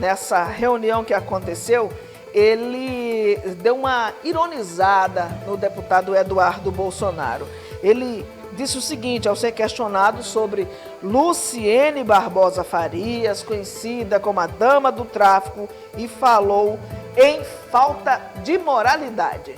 nessa reunião que aconteceu, ele deu uma ironizada no deputado Eduardo Bolsonaro. Ele disse o seguinte, ao ser questionado sobre Luciene Barbosa Farias, conhecida como a dama do tráfico, e falou em falta de moralidade.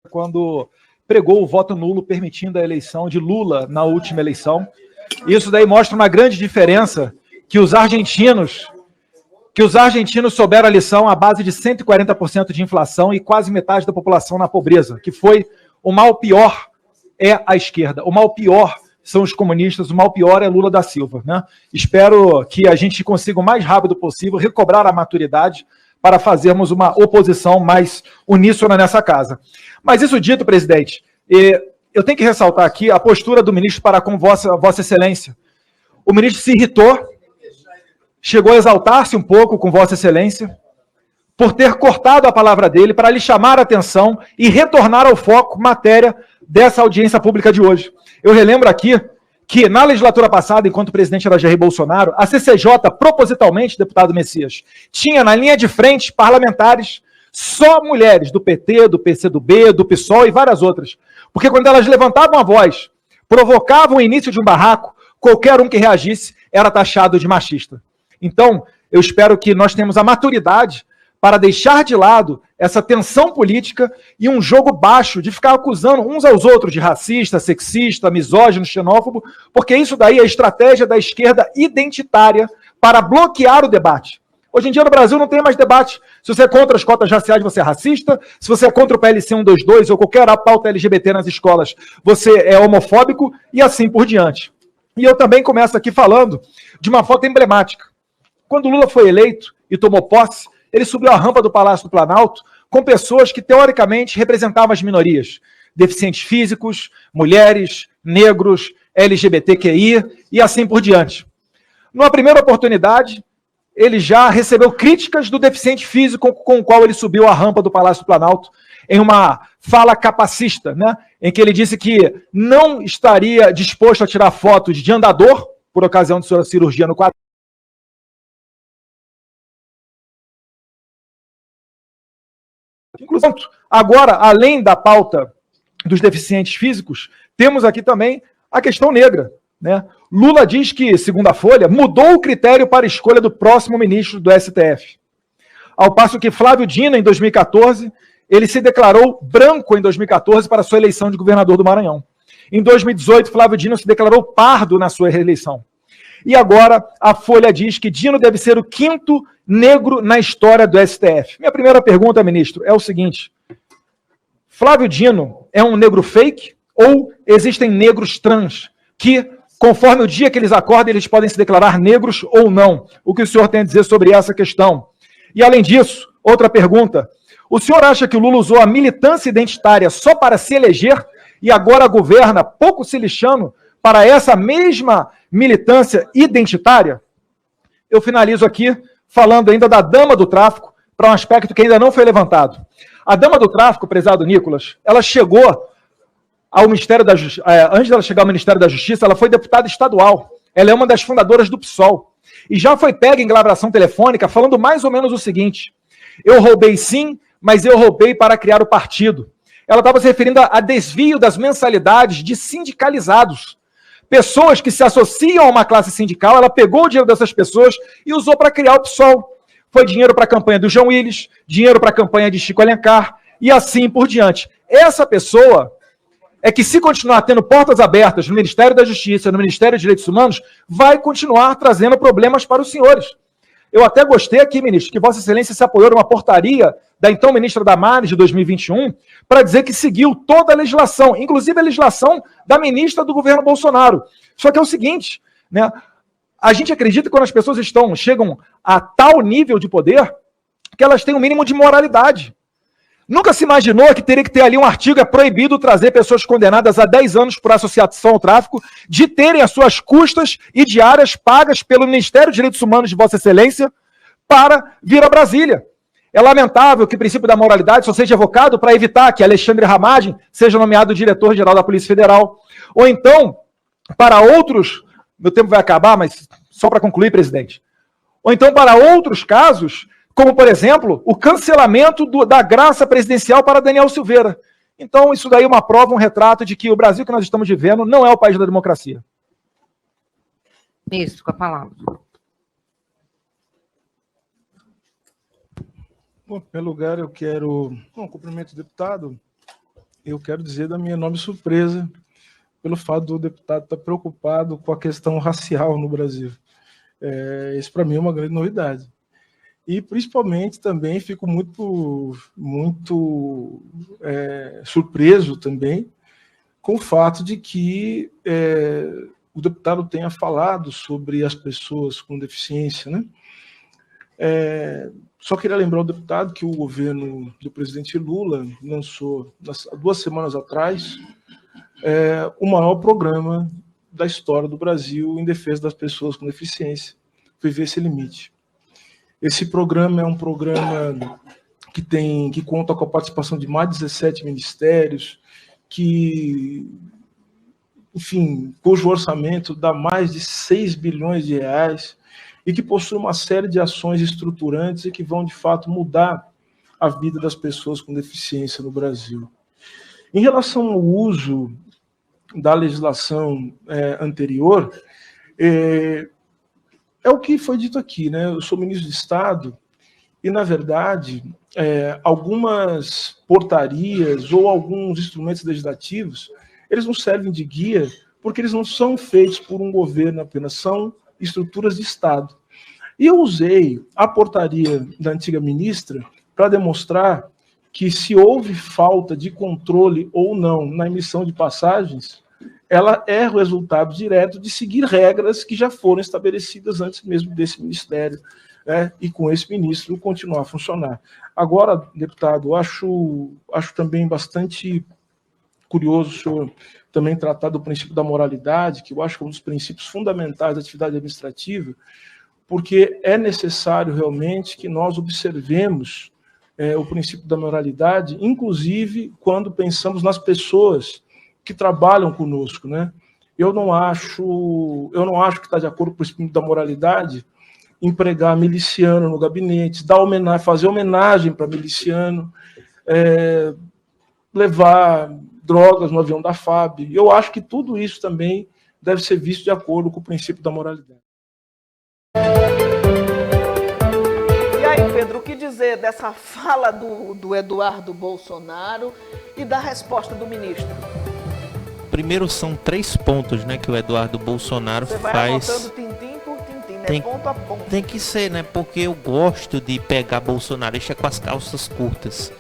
Quando pregou o voto nulo, permitindo a eleição de Lula na última eleição. Isso daí mostra uma grande diferença, que os argentinos souberam a lição à base de 140% de inflação e quase metade da população na pobreza, que foi o mal pior é a esquerda, o mal pior são os comunistas, o mal pior é Lula da Silva, né? Espero que a gente consiga o mais rápido possível recobrar a maturidade para fazermos uma oposição mais uníssona nessa casa. Mas isso dito, presidente, eu tenho que ressaltar aqui a postura do ministro para com Vossa Excelência. O ministro se irritou, chegou a exaltar-se um pouco com Vossa Excelência, por ter cortado a palavra dele para lhe chamar a atenção e retornar ao foco matéria dessa audiência pública de hoje. Eu relembro aqui que na legislatura passada, enquanto o presidente era Jair Bolsonaro, a CCJ, propositalmente, deputado Messias, tinha na linha de frente parlamentares só mulheres do PT, do PCdoB, do PSOL e várias outras. Porque quando elas levantavam a voz, provocavam o início de um barraco, qualquer um que reagisse era taxado de machista. Então, eu espero que nós tenhamos a maturidade para deixar de lado essa tensão política e um jogo baixo de ficar acusando uns aos outros de racista, sexista, misógino, xenófobo, porque isso daí é a estratégia da esquerda identitária para bloquear o debate. Hoje em dia no Brasil não tem mais debate. Se você é contra as cotas raciais, você é racista. Se você é contra o PLC 122 ou qualquer pauta LGBT nas escolas, você é homofóbico e assim por diante. E eu também começo aqui falando de uma foto emblemática. Quando Lula foi eleito e tomou posse, ele subiu a rampa do Palácio do Planalto com pessoas que, teoricamente, representavam as minorias. Deficientes físicos, mulheres, negros, LGBTQI e assim por diante. Numa primeira oportunidade, ele já recebeu críticas do deficiente físico com o qual ele subiu a rampa do Palácio do Planalto, em uma fala capacista, né, em que ele disse que não estaria disposto a tirar fotos de andador, por ocasião de sua cirurgia no quadril. Inclusive, agora, além da pauta dos deficientes físicos, temos aqui também a questão negra, né? Lula diz que, segundo a Folha, mudou o critério para a escolha do próximo ministro do STF. Ao passo que Flávio Dino, em 2014, ele se declarou branco em 2014 para sua eleição de governador do Maranhão. Em 2018, Flávio Dino se declarou pardo na sua reeleição. E agora a Folha diz que Dino deve ser o 5º negro na história do STF. Minha primeira pergunta, ministro, é o seguinte: Flávio Dino é um negro fake ou existem negros trans que, conforme o dia que eles acordam, eles podem se declarar negros ou não? O que o senhor tem a dizer sobre essa questão? E além disso, outra pergunta: o senhor acha que o Lula usou a militância identitária só para se eleger e agora governa pouco se lixando para essa mesma militância identitária? Eu finalizo aqui falando ainda da dama do tráfico, para um aspecto que ainda não foi levantado. A dama do tráfico, prezado Nicolas, ela chegou ao Ministério da Justiça, antes dela chegar ao Ministério da Justiça, ela foi deputada estadual. Ela é uma das fundadoras do PSOL. E já foi pega em gravação telefônica falando mais ou menos o seguinte: eu roubei sim, mas eu roubei para criar o partido. Ela estava se referindo a desvio das mensalidades de sindicalizados. Pessoas que se associam a uma classe sindical, ela pegou o dinheiro dessas pessoas e usou para criar o PSOL. Foi dinheiro para a campanha do João Willis, dinheiro para a campanha de Chico Alencar e assim por diante. Essa pessoa é que, se continuar tendo portas abertas no Ministério da Justiça, no Ministério dos Direitos Humanos, vai continuar trazendo problemas para os senhores. Eu até gostei aqui, ministro, que Vossa Excelência se apoiou numa portaria da então ministra Damares, de 2021, para dizer que seguiu toda a legislação, inclusive a legislação da ministra do governo Bolsonaro. Só que é o seguinte, né? A gente acredita que quando as pessoas chegam a tal nível de poder, que elas têm um mínimo de moralidade. Nunca se imaginou que teria que ter ali um artigo: é proibido trazer pessoas condenadas a 10 anos por associação ao tráfico, de terem as suas custas e diárias pagas pelo Ministério dos Direitos Humanos de Vossa Excelência para vir a Brasília. É lamentável que o princípio da moralidade só seja evocado para evitar que Alexandre Ramagem seja nomeado diretor-geral da Polícia Federal. Ou então, para outros, meu tempo vai acabar, mas só para concluir, presidente, ou então para outros casos, como, por exemplo, o cancelamento da graça presidencial para Daniel Silveira. Então, isso daí é uma prova, um retrato de que o Brasil que nós estamos vivendo não é o país da democracia. Ministro, com a palavra. Bom, em primeiro lugar, eu quero... Bom, cumprimento o deputado. Eu quero dizer da minha enorme surpresa pelo fato do deputado estar preocupado com a questão racial no Brasil. Isso, para mim, é uma grande novidade. E, principalmente, também fico muito surpreso também com o fato de que o deputado tenha falado sobre as pessoas com deficiência, né? Só queria lembrar o deputado que o governo do presidente Lula lançou, há 2 semanas atrás, o maior programa da história do Brasil em defesa das pessoas com deficiência, Viver Sem Limite. Esse programa é um programa que conta com a participação de mais de 17 ministérios, cujo orçamento dá mais de 6 bilhões de reais e que possui uma série de ações estruturantes e que vão, de fato, mudar a vida das pessoas com deficiência no Brasil. Em relação ao uso da legislação anterior, é o que foi dito aqui, né? Eu sou ministro de Estado e, na verdade, algumas portarias ou alguns instrumentos legislativos, eles não servem de guia porque eles não são feitos por um governo apenas, são estruturas de Estado. E eu usei a portaria da antiga ministra para demonstrar que se houve falta de controle ou não na emissão de passagens, ela é o resultado direto de seguir regras que já foram estabelecidas antes mesmo desse ministério, né, e com esse ministro continuar a funcionar. Agora, deputado, acho também bastante curioso o senhor também tratar do princípio da moralidade, que eu acho que é um dos princípios fundamentais da atividade administrativa, porque é necessário realmente que nós observemos o princípio da moralidade, inclusive quando pensamos nas pessoas que trabalham conosco, né? Eu não acho que está de acordo com o princípio da moralidade empregar miliciano no gabinete, fazer homenagem para miliciano, levar drogas no avião da FAB. Eu acho que tudo isso também deve ser visto de acordo com o princípio da moralidade. E aí, Pedro, o que dizer dessa fala do Eduardo Bolsonaro e da resposta do ministro? Primeiro, são 3 pontos, né, que o Eduardo Bolsonaro Você vai faz. anotando tintim por tintim, né? Ponto a ponto. Tem que ser, né? Porque eu gosto de pegar bolsonarista com as calças curtas.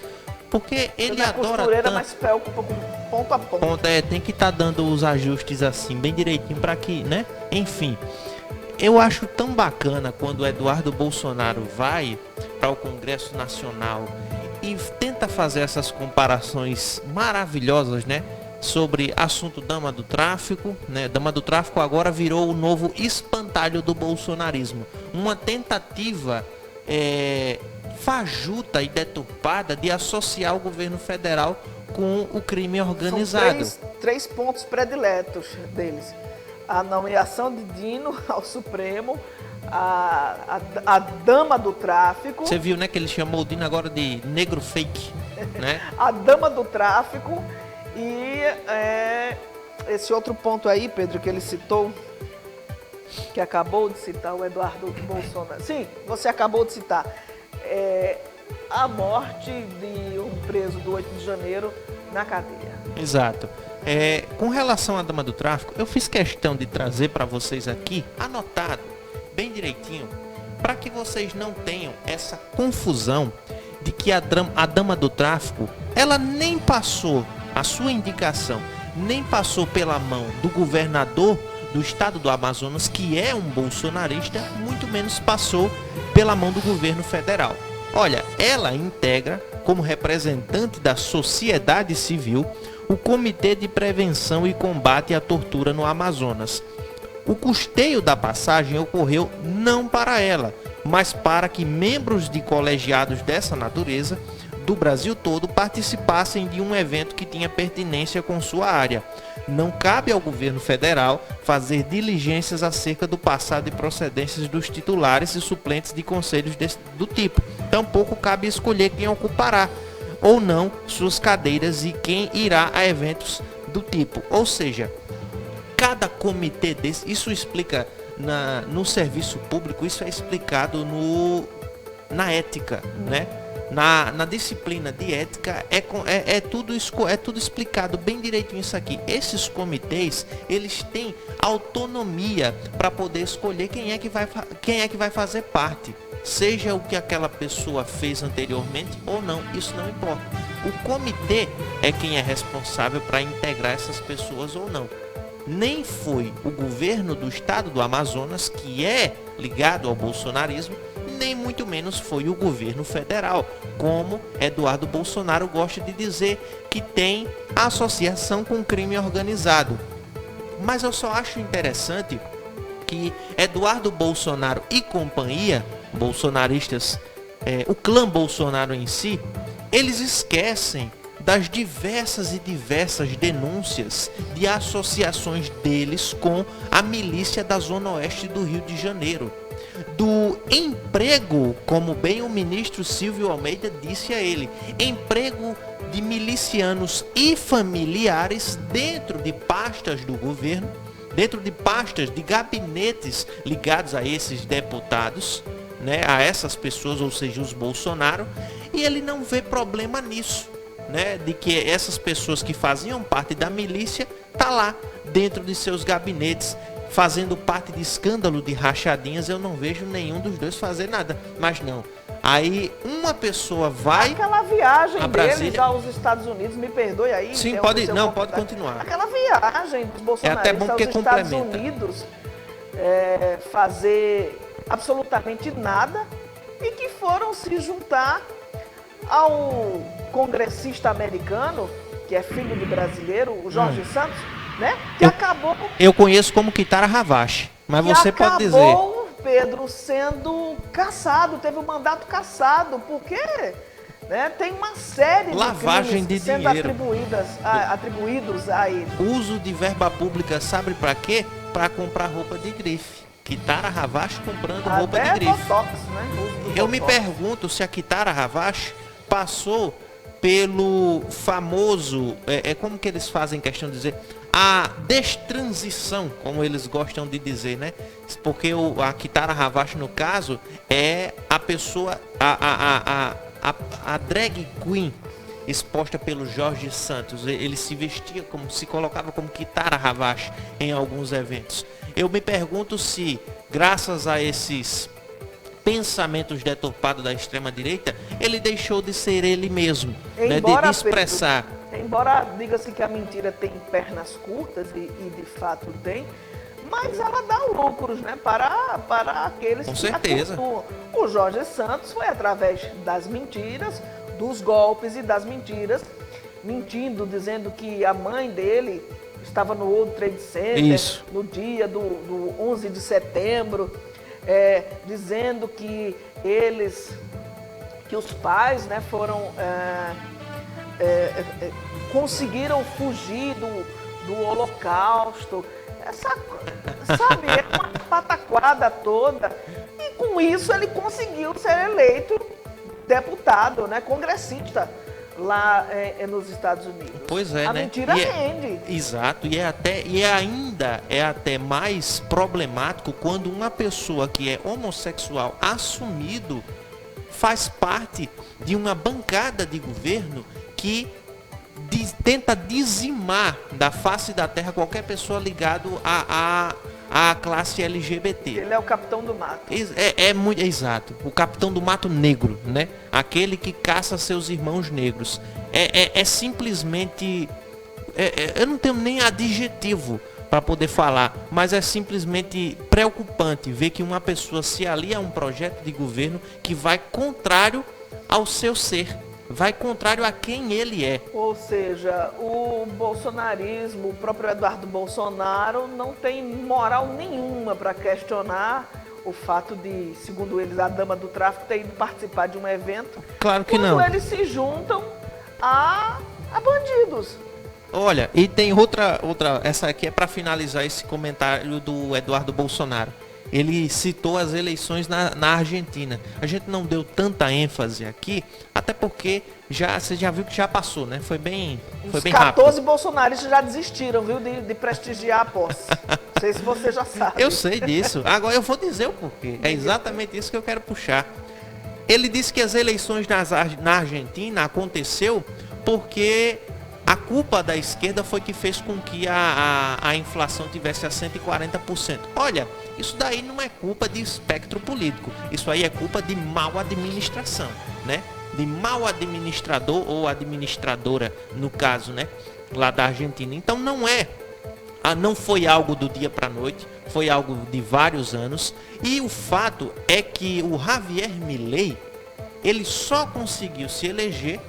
Porque ele adora costureira, mas se preocupa com ponto a ponto. Tem que estar dando os ajustes assim, bem direitinho, para que, né? Enfim, eu acho tão bacana quando o Eduardo Bolsonaro vai para o Congresso Nacional e tenta fazer essas comparações maravilhosas, né? Sobre assunto dama do tráfico, né? Dama do tráfico agora virou o novo espantalho do bolsonarismo. Uma tentativa fajuta e deturpada de associar o governo federal com o crime organizado. São três pontos prediletos deles. A nomeação de Dino ao Supremo, a dama do tráfico... Você viu, né, que ele chamou o Dino agora de negro fake, né? A dama do tráfico e esse outro ponto aí, Pedro, que ele citou, que acabou de citar o Eduardo Bolsonaro. Sim, você acabou de citar. A morte de um preso do 8 de janeiro na cadeia. Exato. Com relação à dama do tráfico, eu fiz questão de trazer para vocês aqui, anotado, bem direitinho, para que vocês não tenham essa confusão de que a dama do tráfico, ela nem passou, a sua indicação, nem passou pela mão do governador do estado do Amazonas, que é um bolsonarista, muito menos passou pela mão do governo federal. Olha, ela integra, como representante da sociedade civil, o Comitê de Prevenção e Combate à Tortura no Amazonas. O custeio da passagem ocorreu não para ela, mas para que membros de colegiados dessa natureza do Brasil todo participassem de um evento que tinha pertinência com sua área. Não cabe ao governo federal fazer diligências acerca do passado e procedências dos titulares e suplentes de conselhos do tipo. Tampouco cabe escolher quem ocupará ou não suas cadeiras e quem irá a eventos do tipo. Ou seja, cada comitê desse, isso explica no serviço público, isso é explicado na ética, né? Na disciplina de ética é tudo explicado bem direitinho isso aqui. Esses comitês, eles têm autonomia para poder escolher quem é que vai fazer parte, seja o que aquela pessoa fez anteriormente ou não, isso não importa. O comitê é quem é responsável para integrar essas pessoas ou não. Nem foi o governo do estado do Amazonas, que é ligado ao bolsonarismo, nem muito menos foi o governo federal, como Eduardo Bolsonaro gosta de dizer que tem associação com crime organizado. Mas eu só acho interessante que Eduardo Bolsonaro e companhia, bolsonaristas, o clã Bolsonaro em si, eles esquecem das diversas denúncias de associações deles com a milícia da Zona Oeste do Rio de Janeiro. Do emprego, como bem o ministro Silvio Almeida disse a ele, emprego de milicianos e familiares dentro de pastas do governo, dentro de pastas de gabinetes ligados a esses deputados, né, a essas pessoas, ou seja, os Bolsonaro, e ele não vê problema nisso, né, de que essas pessoas que faziam parte da milícia tá lá dentro de seus gabinetes fazendo parte de escândalo de rachadinhas. Eu não vejo nenhum dos dois fazer nada, mas não. Aí uma pessoa vai aquela viagem a deles Brasília aos Estados Unidos, me perdoe aí. Sim, pode continuar. Aquela viagem dos bolsonaristas é até bom que aos Estados complementa. Unidos, fazer absolutamente nada, e que foram se juntar ao congressista americano, que é filho de brasileiro, o Jorge Santos, né? Que acabou... Eu conheço como Kitara Ravache, mas você pode dizer... acabou, Pedro, sendo cassado, teve um mandato cassado, porque né, tem uma série de lavagem de sendo dinheiro atribuídos a ele. Uso de verba pública, sabe para quê? Para comprar roupa de grife. Kitara Ravache comprando roupa de grife. Botox, né? Eu me pergunto se a Kitara Ravache passou pelo famoso, como que eles fazem questão de dizer, a destransição, como eles gostam de dizer, né? Porque a Kitara Ravache, no caso, é a pessoa, a drag queen exposta pelo Jorge Santos. Ele se vestia como, se colocava como Kitara Ravache em alguns eventos. Eu me pergunto se, graças a esses pensamentos deturpados da extrema-direita, ele deixou de ser ele mesmo, né, de expressar. Pedro, embora diga-se que a mentira tem pernas curtas, e de fato tem, mas ela dá lucros, né, para aqueles que atuam. O Jorge Santos foi através das mentiras, dos golpes e das mentiras, mentindo, dizendo que a mãe dele estava no World Trade Center no dia do 11 de setembro, dizendo que os pais, né, foram conseguiram fugir do Holocausto, sabe, é uma pataquada toda, e com isso ele conseguiu ser eleito deputado, né, congressista lá nos Estados Unidos. Pois é, a né? mentira rende. Exato, e ainda é até mais problemático quando uma pessoa que é homossexual assumido faz parte de uma bancada de governo que tenta dizimar da face da terra qualquer pessoa ligada à classe LGBT. Ele é o capitão do mato. Muito exato, o capitão do mato negro, né? Aquele que caça seus irmãos negros. É simplesmente, eu não tenho nem adjetivo para poder falar, mas é simplesmente preocupante ver que uma pessoa se alia a um projeto de governo que vai contrário ao seu ser, vai contrário a quem ele é. Ou seja, o bolsonarismo, o próprio Eduardo Bolsonaro não tem moral nenhuma para questionar o fato de, segundo eles, a dama do tráfico ter ido participar de um evento. Claro que não. Quando eles se juntam a bandidos. Olha, e tem outra, essa aqui é para finalizar esse comentário do Eduardo Bolsonaro. Ele citou as eleições na Argentina. A gente não deu tanta ênfase aqui, até porque você já viu que já passou, né? Foi bem rápido. 14 bolsonaristas já desistiram, viu, de prestigiar a posse. Não sei se você já sabe. Eu sei disso. Agora eu vou dizer o porquê. É exatamente isso que eu quero puxar. Ele disse que as eleições na Argentina aconteceu porque a culpa da esquerda foi que fez com que a inflação tivesse a 140%. Olha, isso daí não é culpa de espectro político. Isso aí é culpa de mal administração, né? De mal administrador ou administradora, no caso, né? Lá da Argentina. Então não foi algo do dia para a noite, foi algo de vários anos. E o fato é que o Javier Milei, ele só conseguiu se eleger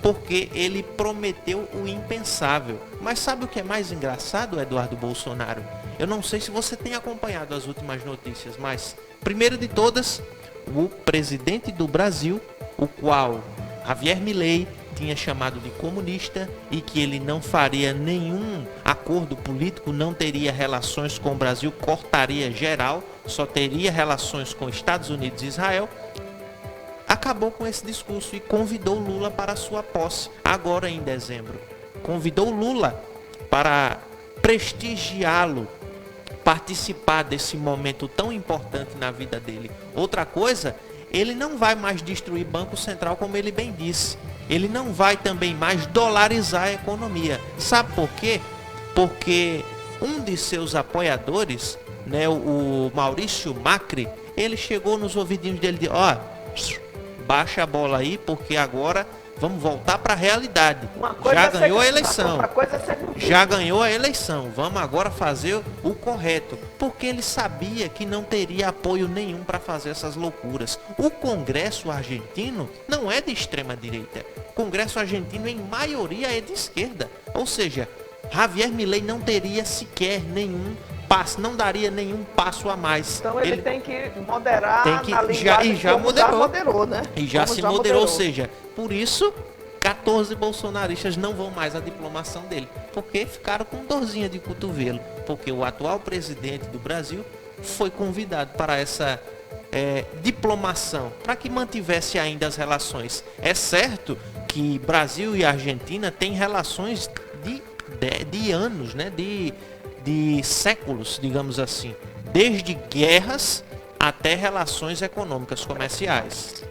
porque ele prometeu o impensável. Mas sabe o que é mais engraçado, Eduardo Bolsonaro? Eu não sei se você tem acompanhado as últimas notícias, mas, primeiro de todas, o presidente do Brasil, o qual Javier Milei tinha chamado de comunista e que ele não faria nenhum acordo político, não teria relações com o Brasil, cortaria geral, só teria relações com Estados Unidos e Israel, acabou com esse discurso e convidou Lula para a sua posse, agora em dezembro. Convidou Lula para prestigiá-lo, participar desse momento tão importante na vida dele. Outra coisa, ele não vai mais destruir Banco Central, como ele bem disse. Ele não vai também mais dolarizar a economia. Sabe por quê? Porque um de seus apoiadores, né, o Maurício Macri, ele chegou nos ouvidinhos dele e disse: ó, baixa a bola aí, porque agora vamos voltar para a realidade. Já ganhou a eleição. Já ganhou a eleição. Vamos agora fazer o correto. Porque ele sabia que não teria apoio nenhum para fazer essas loucuras. O Congresso argentino não é de extrema direita. O Congresso argentino, em maioria, é de esquerda. Ou seja, Javier Milei não teria sequer nenhum passo, não daria nenhum passo a mais. Então ele tem que moderar na linguagem, já moderou, né? E já se moderou, ou seja, por isso 14 bolsonaristas não vão mais à diplomação dele, porque ficaram com dorzinha de cotovelo, porque o atual presidente do Brasil foi convidado para essa diplomação, para que mantivesse ainda as relações. É certo que Brasil e Argentina têm relações de anos, né? De séculos, digamos assim, desde guerras até relações econômicas comerciais.